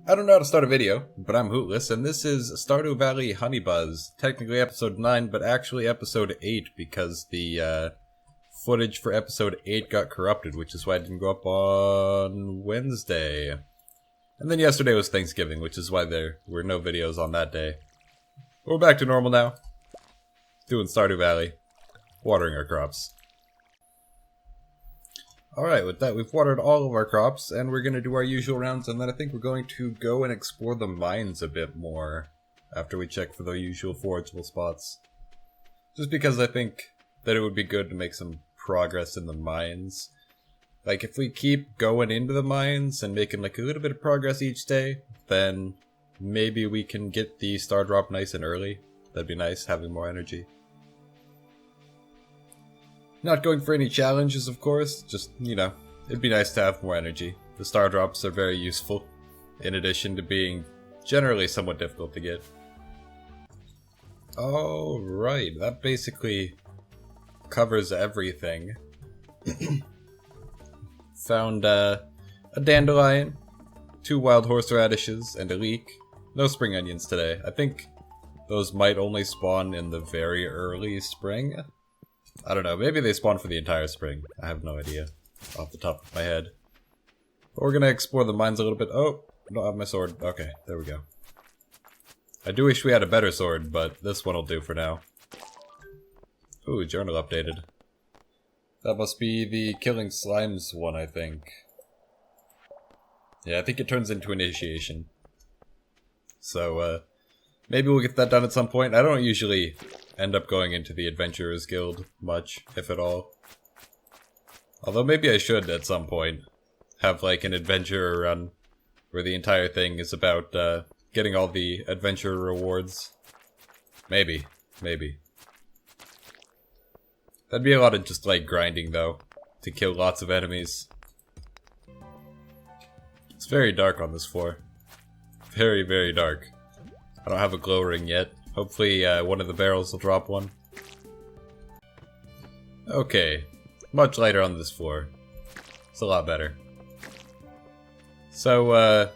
I don't know how to start a video, but I'm Hootless, and this is Stardew Valley Honeybuzz. Technically episode 9, but actually episode 8, because the footage for episode 8 got corrupted, which is why it didn't go up on Wednesday. And then yesterday was Thanksgiving, which is why there were no videos on that day. But we're back to normal now. Doing Stardew Valley. Watering our crops. Alright, with that, we've watered all of our crops, and we're going to do our usual rounds, and then I think we're going to go and explore the mines a bit more after we check for the usual forageable spots. Just because I think that it would be good to make some progress in the mines. Like, if we keep going into the mines and making like a little bit of progress each day, then maybe we can get the star drop nice and early. That'd be nice, having more energy. Not going for any challenges, of course, just, you know, it'd be nice to have more energy. The star drops are very useful, in addition to being generally somewhat difficult to get. Alright, that basically covers everything. Found a dandelion, 2 wild horseradishes, and a leek. No spring onions today. I think those might only spawn in the very early spring. I don't know, maybe they spawn for the entire spring. I have no idea off the top of my head. But we're gonna explore the mines a little bit. Oh, I don't have my sword. Okay, there we go. I do wish we had a better sword, but this one will do for now. Ooh, journal updated. That must be the killing slimes one, I think. Yeah, I think it turns into initiation. So, maybe we'll get that done at some point. I don't usually end up going into the Adventurers Guild much, if at all. Although maybe I should at some point have like an adventurer run where the entire thing is about getting all the adventure rewards. Maybe. That'd be a lot of just like grinding though, to kill lots of enemies. It's very dark on this floor. Very, very dark. I don't have a glow ring yet. Hopefully one of the barrels will drop one. Okay, much lighter on this floor. It's a lot better. So, I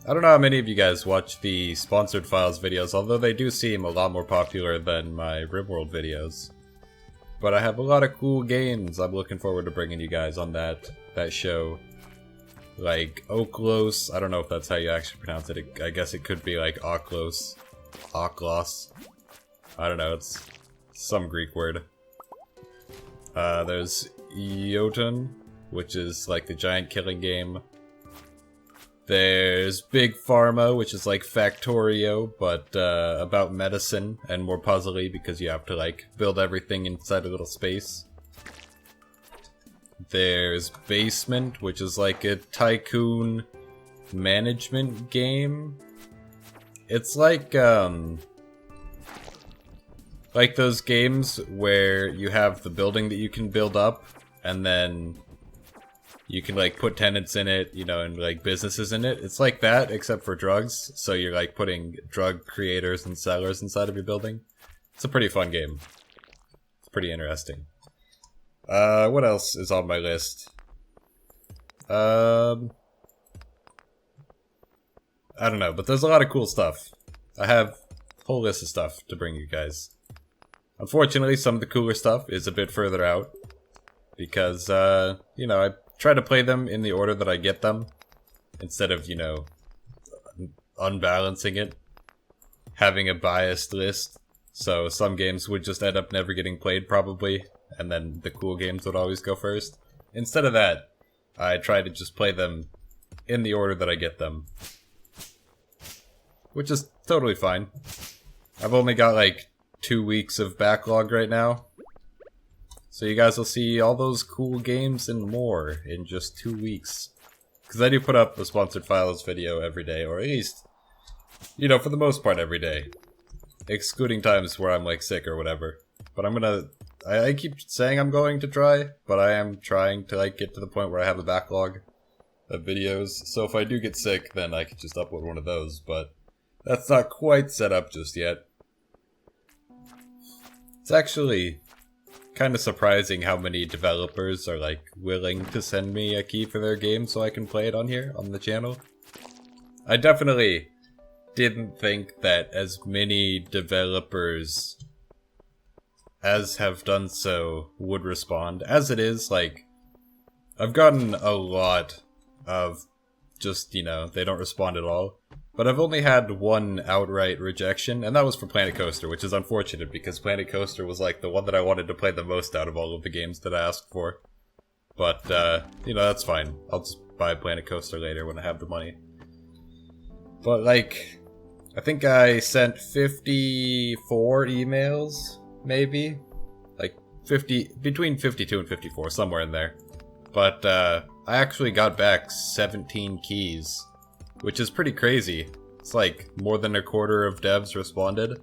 don't know how many of you guys watch the Sponsored Files videos, although they do seem a lot more popular than my RimWorld videos. But I have a lot of cool games I'm looking forward to bringing you guys on that show. Like Oklos, I don't know if that's how you actually pronounce it. I guess it could be like Oklos. Oklos. I don't know, it's some Greek word. There's Jotun, which is like the giant killing game. There's Big Pharma, which is like Factorio, but about medicine and more puzzly because you have to like build everything inside a little space. There's Basement, which is like a tycoon management game. It's like those games where you have the building that you can build up, and then you can like put tenants in it, you know, and like businesses in it. It's like that, except for drugs. So you're like putting drug creators and sellers inside of your building. It's a pretty fun game. It's pretty interesting. What else is on my list? I don't know, but there's a lot of cool stuff. I have a whole list of stuff to bring you guys. Unfortunately, some of the cooler stuff is a bit further out. Because, you know, I try to play them in the order that I get them. Instead of, you know, unbalancing it. Having a biased list. So some games would just end up never getting played, probably. And then the cool games would always go first. Instead of that, I try to just play them in the order that I get them. Which is totally fine. I've only got like 2 weeks of backlog right now. So you guys will see all those cool games and more in just 2 weeks. Because I do put up a Sponsored Files video every day, or at least, you know, for the most part every day. Excluding times where I'm like sick or whatever. But I'm gonna... I keep saying I'm going to try, but I am trying to like get to the point where I have a backlog of videos. So if I do get sick, then I could just upload one of those, but that's not quite set up just yet. It's actually kind of surprising how many developers are like willing to send me a key for their game so I can play it on here, on the channel. I definitely didn't think that as many developers as have done so would respond. As it is, like, I've gotten a lot of just, you know, they don't respond at all. But I've only had one outright rejection, and that was for Planet Coaster, which is unfortunate because Planet Coaster was like the one that I wanted to play the most out of all of the games that I asked for. But, you know, that's fine. I'll just buy Planet Coaster later when I have the money. But, like, I think I sent 54 emails, maybe? Like, between 52 and 54, somewhere in there. But, I actually got back 17 keys, which is pretty crazy. It's like more than a quarter of devs responded,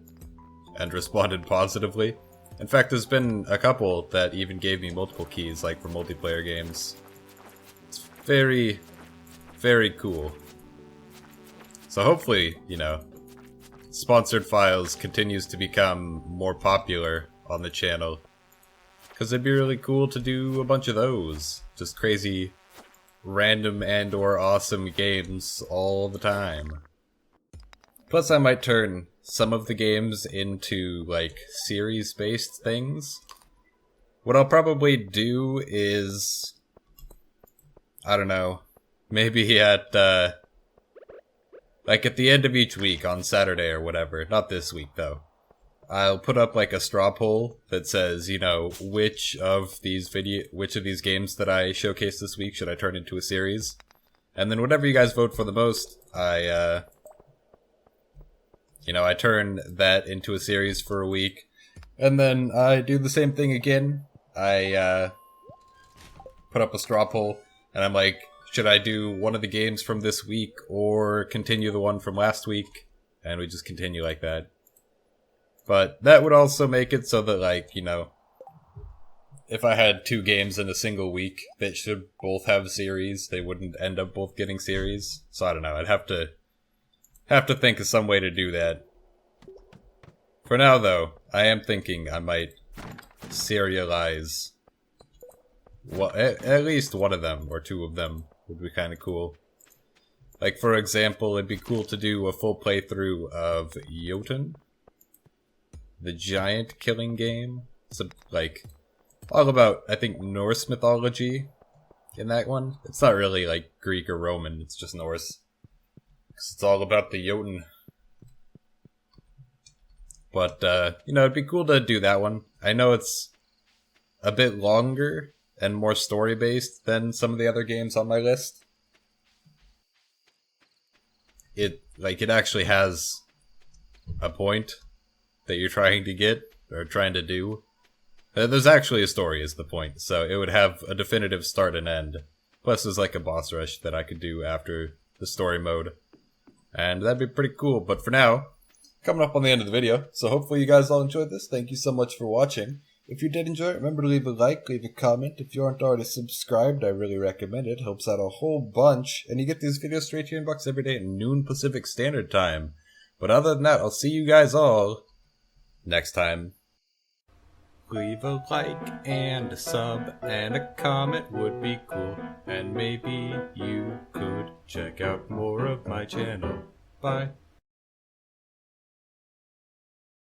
and responded positively. In fact, there's been a couple that even gave me multiple keys, like for multiplayer games. It's very, very cool. So hopefully, you know, Sponsored Files continues to become more popular on the channel. Because it'd be really cool to do a bunch of those. Just crazy, random and or awesome games all the time. Plus I might turn some of the games into, like, series-based things. What I'll probably do is, I don't know, maybe at, like at the end of each week on Saturday or whatever, not this week though, I'll put up like a straw poll that says, you know, which of these games that I showcase this week should I turn into a series? And then whatever you guys vote for the most, I turn that into a series for a week. And then I do the same thing again. I put up a straw poll, and I'm like, should I do one of the games from this week or continue the one from last week? And we just continue like that. But that would also make it so that, like, you know, if I had 2 games in a single week that should both have series, they wouldn't end up both getting series. So I don't know, I'd have to think of some way to do that. For now, though, I am thinking I might serialize at least one of them, or 2 of them, would be kind of cool. Like, for example, it'd be cool to do a full playthrough of Jotun, the giant killing game. It's like all about, I think, Norse mythology in that one. It's not really like Greek or Roman, it's just Norse. 'Cause it's all about the Jotun. But, you know, it'd be cool to do that one. I know it's a bit longer and more story-based than some of the other games on my list. It actually has a point that you're trying to get, or trying to do. There's actually a story is the point, so it would have a definitive start and end. Plus there's like a boss rush that I could do after the story mode. And that'd be pretty cool, but for now, coming up on the end of the video, so hopefully you guys all enjoyed this. Thank you so much for watching. If you did enjoy it, remember to leave a like, leave a comment. If you aren't already subscribed, I really recommend it. Helps out a whole bunch. And you get these videos straight to your inbox every day at noon Pacific Standard Time. But other than that, I'll see you guys all next time. Leave a like and a sub and a comment would be cool. And maybe you could check out more of my channel. Bye.